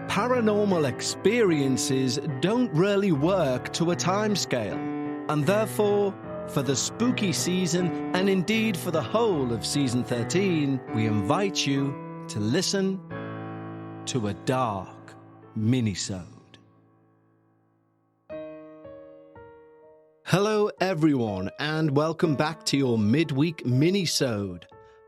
Paranormal experiences don't really work to a timescale, and therefore, for the spooky season, and indeed for the whole of season 13, we invite you to listen to a dark Minisode. Hello everyone, and welcome back to your midweek Minisode.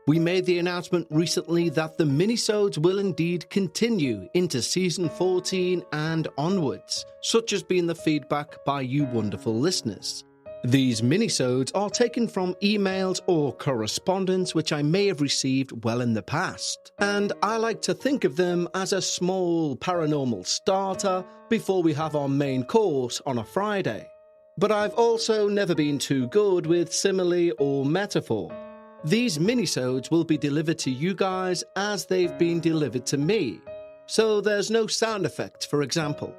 We made the announcement recently that the Minisodes will indeed continue into season 14 and onwards, such has been the feedback by you wonderful listeners. These Minisodes are taken from emails or correspondence which I may have received well in the past, and I like to think of them as a small paranormal starter before we have our main course on a Friday. But I've also never been too good with simile or metaphor. These minisodes will be delivered to you guys as they've been delivered to me, so there's no sound effects, for example.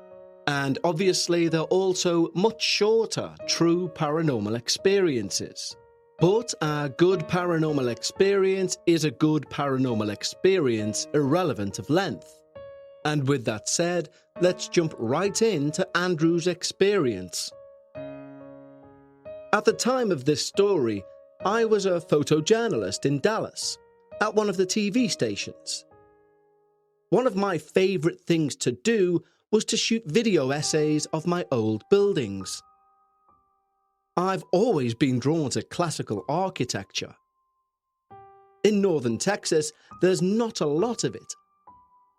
And obviously they're also much shorter true paranormal experiences. But a good paranormal experience is a good paranormal experience irrelevant of length. And with that said, let's jump right into Andrew's experience. At the time of this story, I was a photojournalist in Dallas, at one of the TV stations. One of my favourite things to do was to shoot video essays of my old buildings. I've always been drawn to classical architecture. In northern Texas, there's not a lot of it.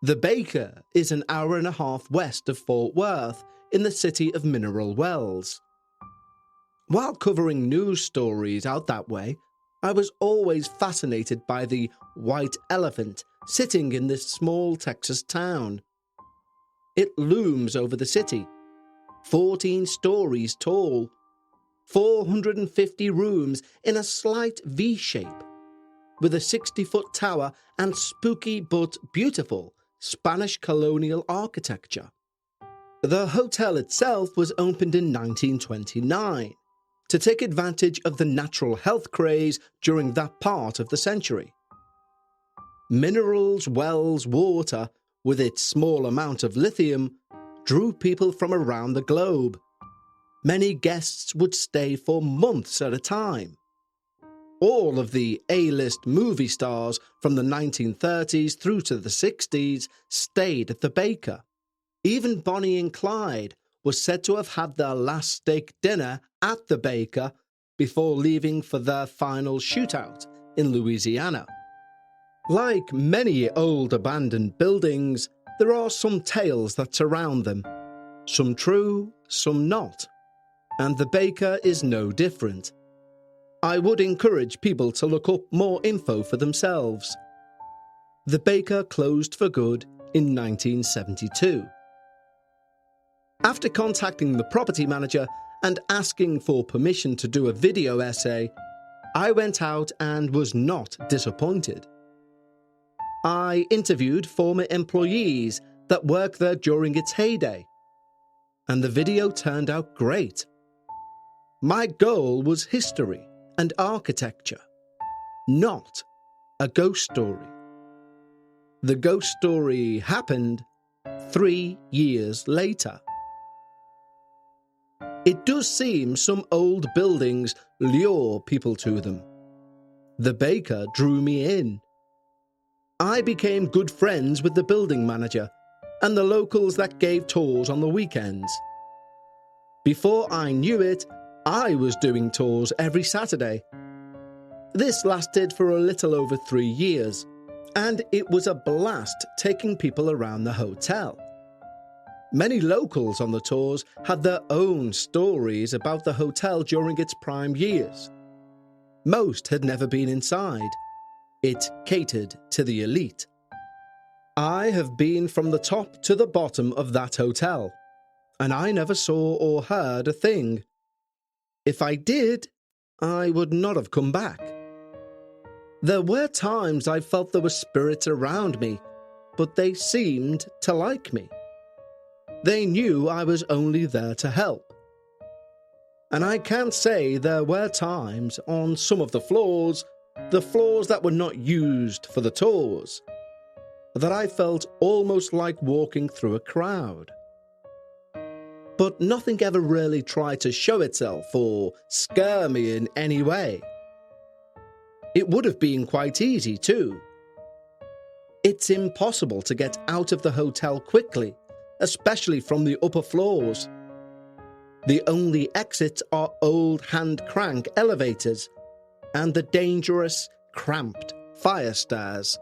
The Baker is an hour and a half west of Fort Worth in the city of Mineral Wells. While covering news stories out that way, I was always fascinated by the white elephant sitting in this small Texas town. It looms over the city, 14 stories tall, 450 rooms in a slight V-shape, with a 60-foot tower and spooky but beautiful Spanish colonial architecture. The hotel itself was opened in 1929. To take advantage of the natural health craze during that part of the century. Minerals Wells water, with its small amount of lithium, drew people from around the globe. Many guests would stay for months at a time. All of the A-list movie stars from the 1930s through to the 60s stayed at the Baker. Even Bonnie and Clyde was said to have had their last steak dinner at the Baker before leaving for their final shootout in Louisiana. Like many old abandoned buildings, there are some tales that surround them, some true, some not, and the Baker is no different. I would encourage people to look up more info for themselves. The Baker closed for good in 1972. After contacting the property manager and asking for permission to do a video essay, I went out and was not disappointed. I interviewed former employees that worked there during its heyday, and the video turned out great. My goal was history and architecture, not a ghost story. The ghost story happened 3 years later. It does seem some old buildings lure people to them. The Baker drew me in. I became good friends with the building manager and the locals that gave tours on the weekends. Before I knew it, I was doing tours every Saturday. This lasted for a little over 3 years, and it was a blast taking people around the hotel. Many locals on the tours had their own stories about the hotel during its prime years. Most had never been inside. It catered to the elite. I have been from the top to the bottom of that hotel, and I never saw or heard a thing. If I did, I would not have come back. There were times I felt there were spirits around me, but they seemed to like me. They knew I was only there to help. And I can say there were times on some of the floors that were not used for the tours, that I felt almost like walking through a crowd. But nothing ever really tried to show itself or scare me in any way. It would have been quite easy too. It's impossible to get out of the hotel quickly, especially from the upper floors. The only exits are old hand crank elevators and the dangerous, cramped fire stairs.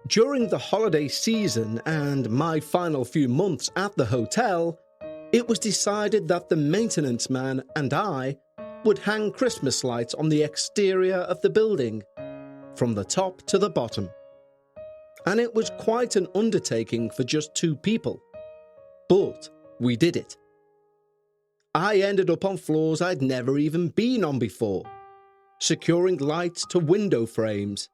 During the holiday season and my final few months at the hotel, it was decided that the maintenance man and I would hang Christmas lights on the exterior of the building, from the top to the bottom. And it was quite an undertaking for just 2 people. But we did it. I ended up on floors I'd never even been on before, securing lights to window frames.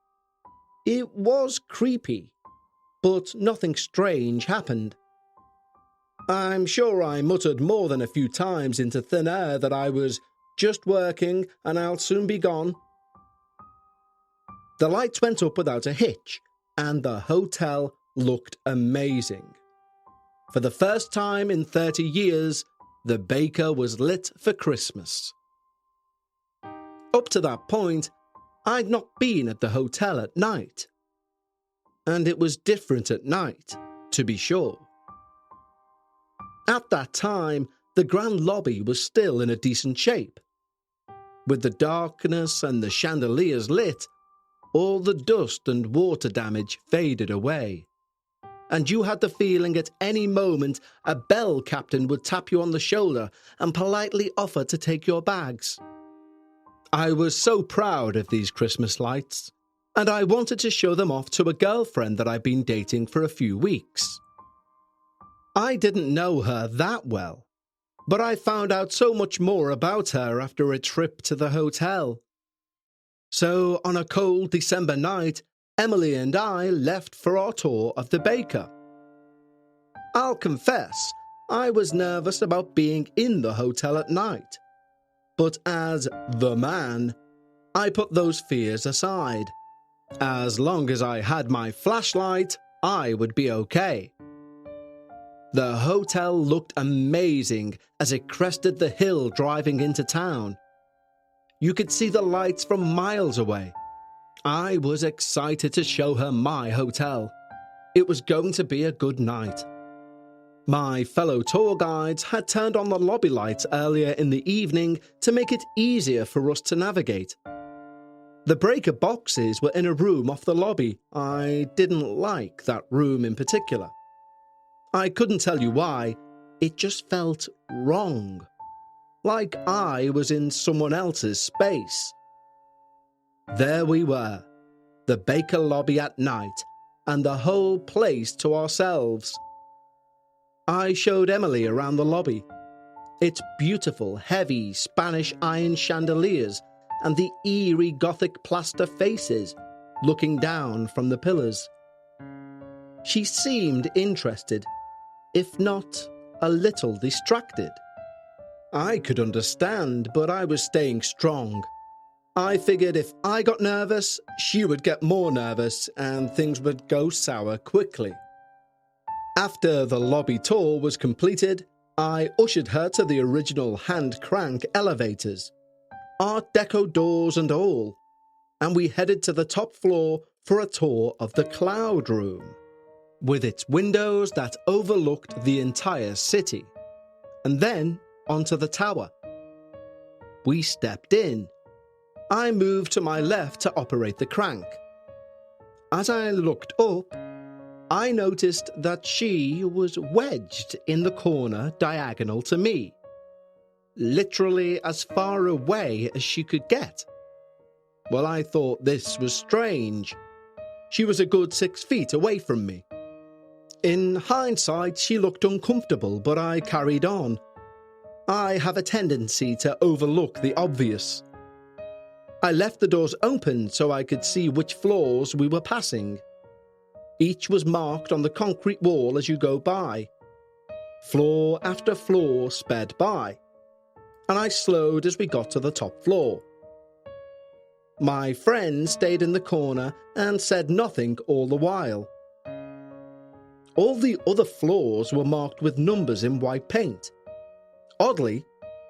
It was creepy, but nothing strange happened. I'm sure I muttered more than a few times into thin air that I was just working and I'll soon be gone. The lights went up without a hitch, and the hotel looked amazing. For the first time in 30 years, the baker was lit for Christmas. Up to that point, I'd not been at the hotel at night. And it was different at night, to be sure. At that time, the grand lobby was still in a decent shape. With the darkness and the chandeliers lit, all the dust and water damage faded away. And you had the feeling at any moment a bell captain would tap you on the shoulder and politely offer to take your bags. I was so proud of these Christmas lights, and I wanted to show them off to a girlfriend that I'd been dating for a few weeks. I didn't know her that well, but I found out so much more about her after a trip to the hotel. So on a cold December night, Emily and I left for our tour of the baker. I'll confess, I was nervous about being in the hotel at night. But as the man, I put those fears aside. As long as I had my flashlight, I would be okay. The hotel looked amazing as it crested the hill driving into town. You could see the lights from miles away. I was excited to show her my hotel. It was going to be a good night. My fellow tour guides had turned on the lobby lights earlier in the evening to make it easier for us to navigate. The breaker boxes were in a room off the lobby. I didn't like that room in particular. I couldn't tell you why. It just felt wrong. Like I was in someone else's space. There we were, the baker lobby at night, and the whole place to ourselves. I showed Emily around the lobby. Its beautiful, heavy Spanish iron chandeliers and the eerie Gothic plaster faces looking down from the pillars. She seemed interested, if not a little distracted. I could understand, but I was staying strong. I figured if I got nervous, she would get more nervous and things would go sour quickly. After the lobby tour was completed, I ushered her to the original hand crank elevators, Art Deco doors and all, and we headed to the top floor for a tour of the Cloud Room, with its windows that overlooked the entire city, and then onto the tower. We stepped in. I moved to my left to operate the crank. As I looked up, I noticed that she was wedged in the corner diagonal to me, literally as far away as she could get. Well, I thought this was strange. She was a good 6 feet away from me. In hindsight, she looked uncomfortable, but I carried on. I have a tendency to overlook the obvious. I left the doors open so I could see which floors we were passing. Each was marked on the concrete wall as you go by. Floor after floor sped by, and I slowed as we got to the top floor. My friend stayed in the corner and said nothing all the while. All the other floors were marked with numbers in white paint. Oddly,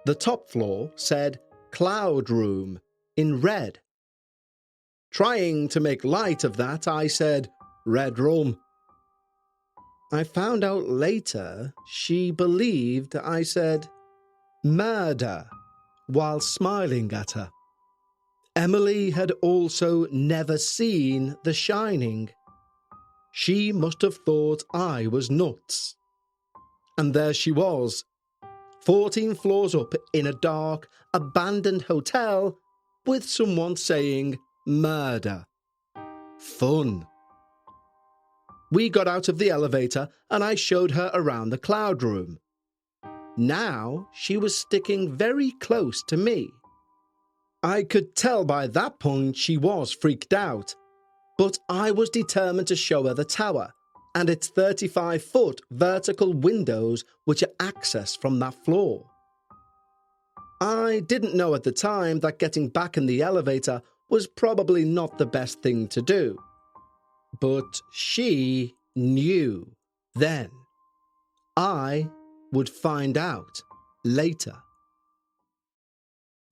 the top floor said Cloud Room in red. Trying to make light of that, I said, Red Room. I found out later she believed I said, Murder, while smiling at her. Emily had also never seen The Shining. She must have thought I was nuts. And there she was, 14 floors up in a dark, abandoned hotel with someone saying murder. Fun. We got out of the elevator and I showed her around the cloud room. Now she was sticking very close to me. I could tell by that point she was freaked out, but I was determined to show her the tower and its 35-foot vertical windows which are accessed from that floor. I didn't know at the time that getting back in the elevator was probably not the best thing to do. But she knew then. I would find out later.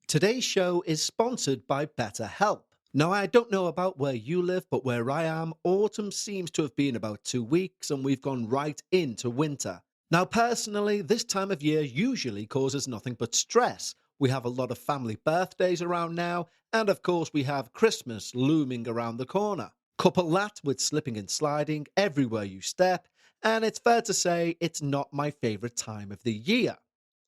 Today's show is sponsored by BetterHelp. Now, I don't know about where you live, but where I am, autumn seems to have been about 2 weeks and we've gone right into winter. Now, personally, this time of year usually causes nothing but stress. We have a lot of family birthdays around now, and of course we have Christmas looming around the corner. Couple that with slipping and sliding everywhere you step, and it's fair to say it's not my favourite time of the year.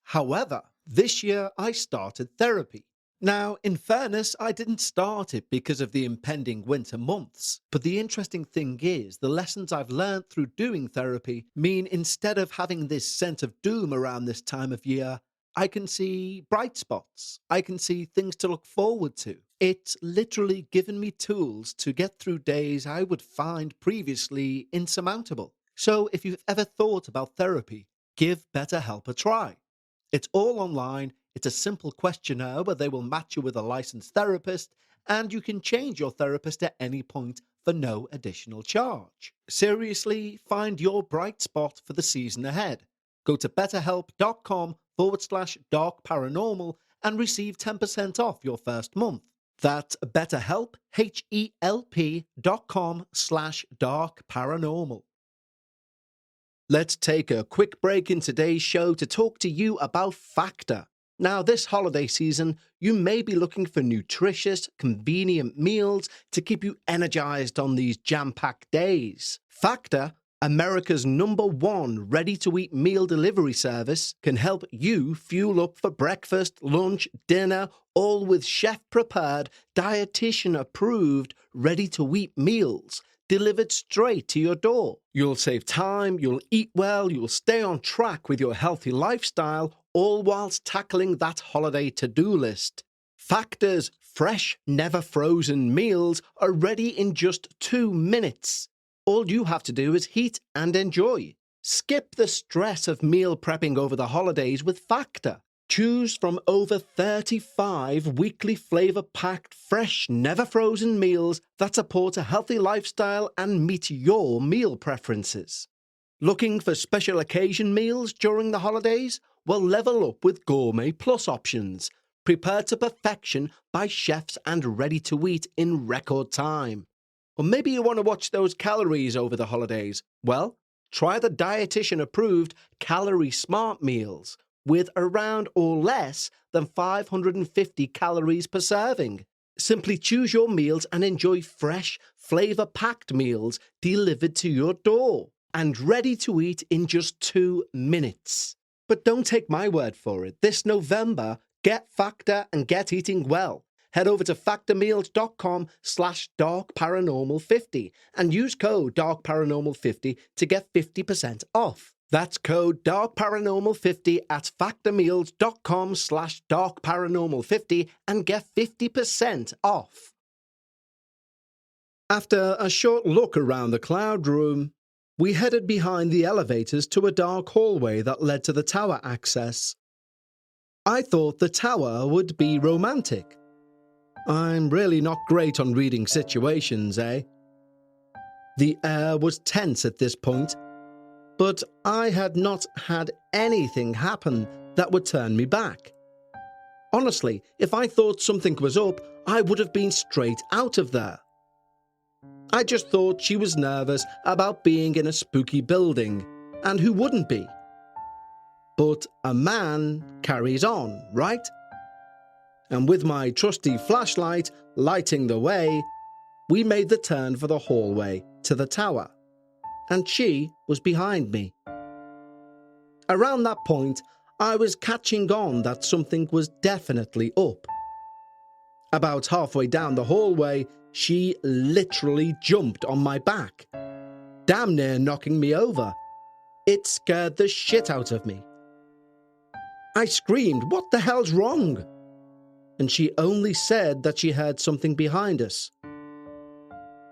However, this year I started therapy. Now, in fairness, I didn't start it because of the impending winter months. But the interesting thing is, the lessons I've learned through doing therapy mean instead of having this sense of doom around this time of year, I can see bright spots. I can see things to look forward to. It's literally given me tools to get through days I would find previously insurmountable. So if you've ever thought about therapy, give BetterHelp a try. It's all online. It's a simple questionnaire where they will match you with a licensed therapist, and you can change your therapist at any point for no additional charge. Seriously, find your bright spot for the season ahead. Go to betterhelp.com/darkparanormal and receive 10% off your first month. That's BetterHelp, HELP.com/darkparanormal. Let's take a quick break in today's show to talk to you about Factor. Now, this holiday season, you may be looking for nutritious, convenient meals to keep you energized on these jam-packed days. Factor, America's #1 ready-to-eat meal delivery service, can help you fuel up for breakfast, lunch, dinner, all with chef-prepared, dietitian-approved, ready-to-eat meals delivered straight to your door. You'll save time, you'll eat well, you'll stay on track with your healthy lifestyle, all whilst tackling that holiday to-do list. Factor's fresh, never frozen meals are ready in just 2 minutes. All you have to do is heat and enjoy. Skip the stress of meal prepping over the holidays with Factor. Choose from over 35 weekly flavor-packed, fresh, never-frozen meals that support a healthy lifestyle and meet your meal preferences. Looking for special occasion meals during the holidays? Well, level up with Gourmet Plus options, prepared to perfection by chefs and ready to eat in record time. Or maybe you want to watch those calories over the holidays. Well, try the dietitian-approved Calorie Smart meals with around or less than 550 calories per serving. Simply choose your meals and enjoy fresh, flavor-packed meals delivered to your door and ready to eat in just 2 minutes. But don't take my word for it. This November, get Factor and get eating well. Head over to factormeals.com/darkparanormal50 and use code darkparanormal50 to get 50% off. That's code darkparanormal50 at factormeals.com/darkparanormal50 and get 50% off. After a short look around the cloud room, we headed behind the elevators to a dark hallway that led to the tower access. I thought the tower would be romantic. I'm really not great on reading situations, eh? The air was tense at this point, but I had not had anything happen that would turn me back. Honestly, if I thought something was up, I would have been straight out of there. I just thought she was nervous about being in a spooky building, and who wouldn't be? But a man carries on, right? And with my trusty flashlight lighting the way, we made the turn for the hallway to the tower, and she was behind me. Around that point, I was catching on that something was definitely up. About halfway down the hallway, she literally jumped on my back, damn near knocking me over. It scared the shit out of me. I screamed, "What the hell's wrong?" And she only said that she heard something behind us.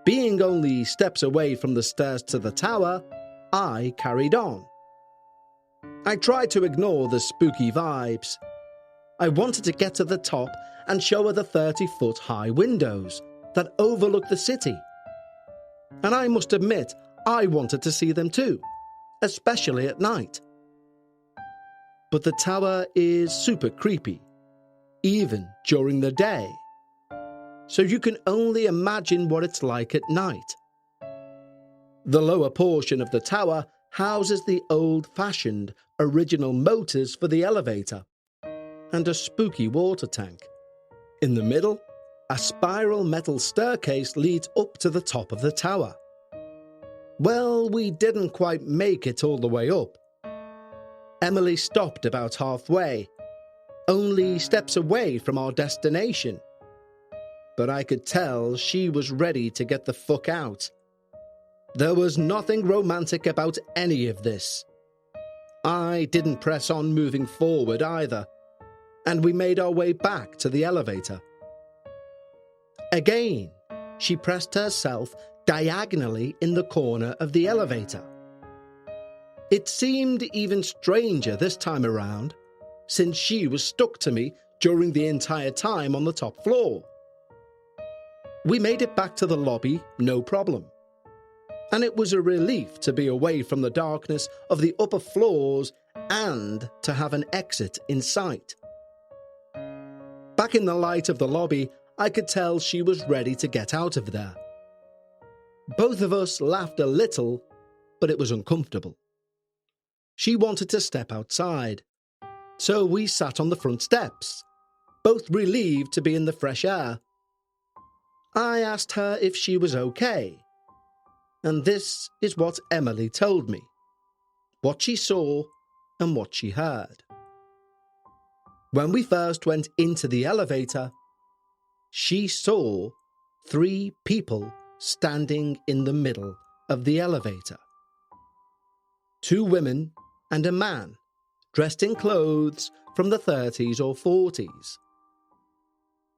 Being only steps away from the stairs to the tower, I carried on. I tried to ignore the spooky vibes. I wanted to get to the top and show her the 30-foot high windows that overlook the city. And I must admit, I wanted to see them too, especially at night. But the tower is super creepy, even during the day. So you can only imagine what it's like at night. The lower portion of the tower houses the old-fashioned original motors for the elevator and a spooky water tank. In the middle, a spiral metal staircase leads up to the top of the tower. Well, we didn't quite make it all the way up. Emily stopped about halfway, only steps away from our destination. But I could tell she was ready to get the fuck out. There was nothing romantic about any of this. I didn't press on moving forward either, and we made our way back to the elevator. Again, she pressed herself diagonally in the corner of the elevator. It seemed even stranger this time around, since she was stuck to me during the entire time on the top floor. We made it back to the lobby, no problem. And it was a relief to be away from the darkness of the upper floors and to have an exit in sight. Back in the light of the lobby, I could tell she was ready to get out of there. Both of us laughed a little, but it was uncomfortable. She wanted to step outside, so we sat on the front steps, both relieved to be in the fresh air. I asked her if she was okay, and this is what Emily told me, what she saw and what she heard. When we first went into the elevator, she saw 3 people standing in the middle of the elevator. 2 women and a man dressed in clothes from the 30s or 40s.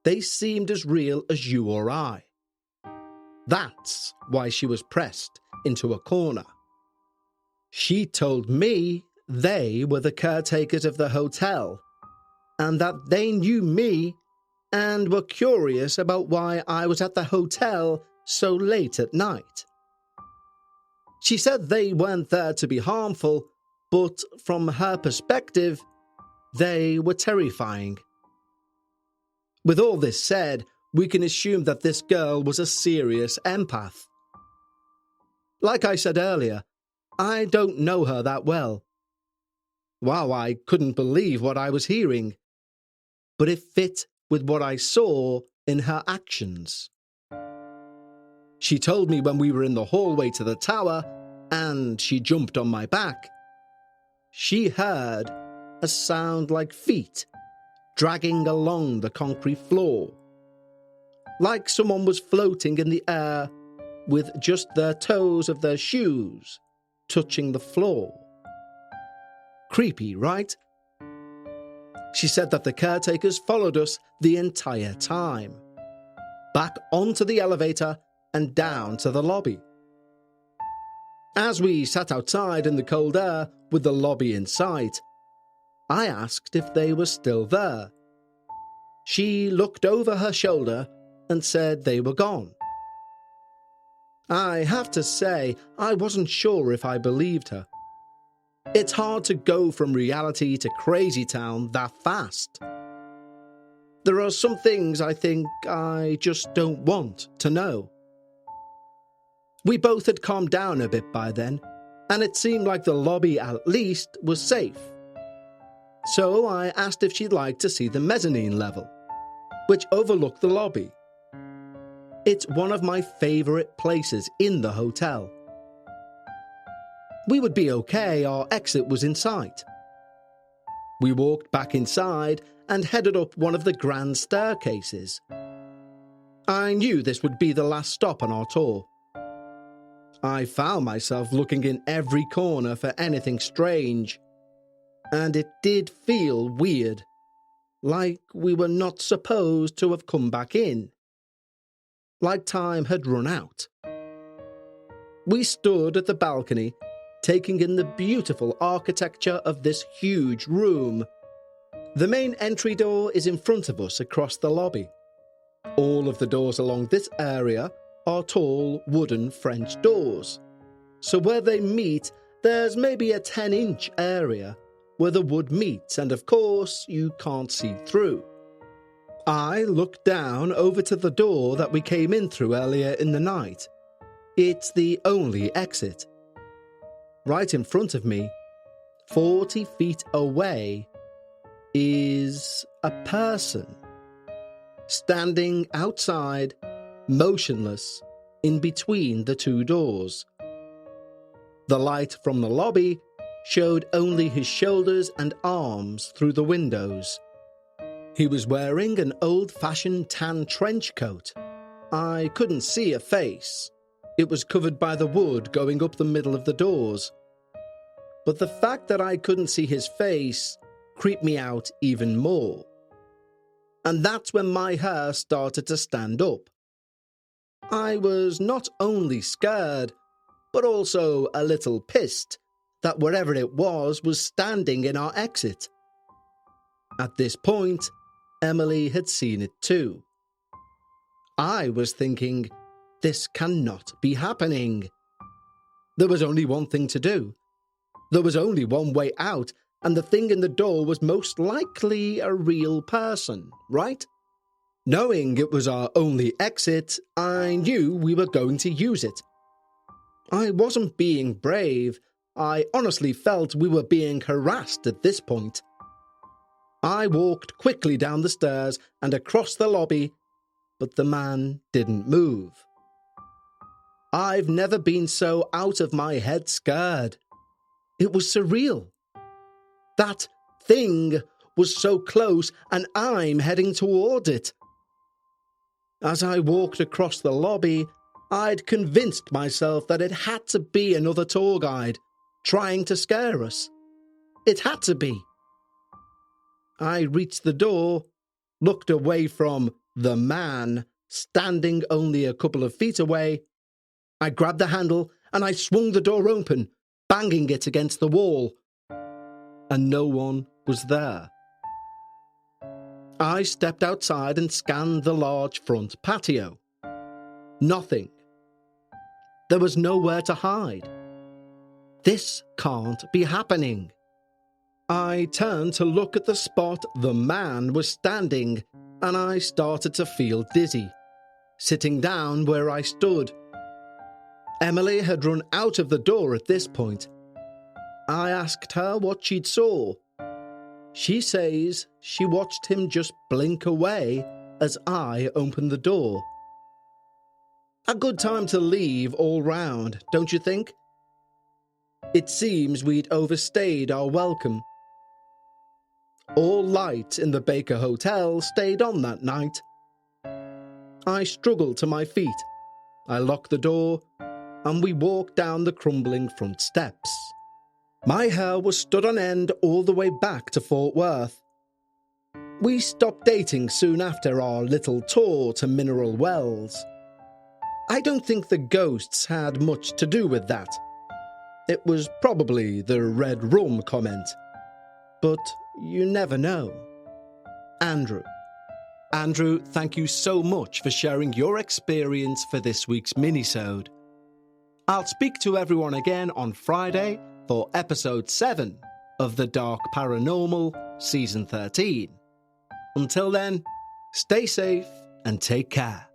They seemed as real as you or I. That's why she was pressed into a corner. She told me they were the caretakers of the hotel and that they knew me and were curious about why I was at the hotel so late at night. She said they weren't there to be harmful, but from her perspective, they were terrifying. With all this said, we can assume that this girl was a serious empath. Like I said earlier, I don't know her that well. Wow, I couldn't believe what I was hearing. But it fit with what I saw in her actions. She told me when we were in the hallway to the tower, and she jumped on my back, she heard a sound like feet dragging along the concrete floor, like someone was floating in the air with just their toes of their shoes touching the floor. Creepy, right? She said that the caretakers followed us the entire time, back onto the elevator and down to the lobby. As we sat outside in the cold air with the lobby in sight, I asked if they were still there. She looked over her shoulder and said they were gone. I have to say, I wasn't sure if I believed her. It's hard to go from reality to crazy town that fast. There are some things I think I just don't want to know. We both had calmed down a bit by then, and it seemed like the lobby at least was safe. So I asked if she'd like to see the mezzanine level, which overlooked the lobby. It's one of my favourite places in the hotel. We would be okay, our exit was in sight. We walked back inside and headed up one of the grand staircases. I knew this would be the last stop on our tour. I found myself looking in every corner for anything strange, and it did feel weird, like we were not supposed to have come back in, like time had run out. We stood at the balcony, taking in the beautiful architecture of this huge room. The main entry door is in front of us across the lobby. All of the doors along this area are tall wooden French doors, so where they meet, there's maybe a 10-inch area where the wood meets, and of course you can't see through. I looked down over to the door that we came in through earlier in the night. It's the only exit. Right in front of me, 40 feet away, is a person standing outside, motionless, in between the two doors. The light from the lobby showed only his shoulders and arms through the windows. He was wearing an old-fashioned tan trench coat. I couldn't see a face. It was covered by the wood going up the middle of the doors. But the fact that I couldn't see his face creeped me out even more. And that's when my hair started to stand up. I was not only scared, but also a little pissed that whatever it was standing in our exit. At this point, Emily had seen it too. I was thinking, this cannot be happening. There was only one thing to do. There was only one way out, and the thing in the door was most likely a real person, right? Knowing it was our only exit, I knew we were going to use it. I wasn't being brave. I honestly felt we were being harassed at this point. I walked quickly down the stairs and across the lobby, but the man didn't move. I've never been so out of my head scared. It was surreal. That thing was so close, and I'm heading toward it. As I walked across the lobby, I'd convinced myself that it had to be another tour guide trying to scare us. It had to be. I reached the door, looked away from the man standing only a couple of feet away. I grabbed the handle and I swung the door open, banging it against the wall. And no one was there. I stepped outside and scanned the large front patio. Nothing. There was nowhere to hide. This can't be happening. I turned to look at the spot the man was standing, and I started to feel dizzy, sitting down where I stood. Emily had run out of the door at this point. I asked her what she'd saw. She says she watched him just blink away as I opened the door. A good time to leave all round, don't you think? It seems we'd overstayed our welcome. All light in the Baker Hotel stayed on that night. I struggled to my feet. I locked the door, and we walked down the crumbling front steps. My hair was stood on end all the way back to Fort Worth. We stopped dating soon after our little tour to Mineral Wells. I don't think the ghosts had much to do with that. It was probably the red rum comment. But you never know. Andrew, thank you so much for sharing your experience for this week's Minisode. I'll speak to everyone again on Friday for episode 7 of The Dark Paranormal Season 13. Until then, stay safe and take care.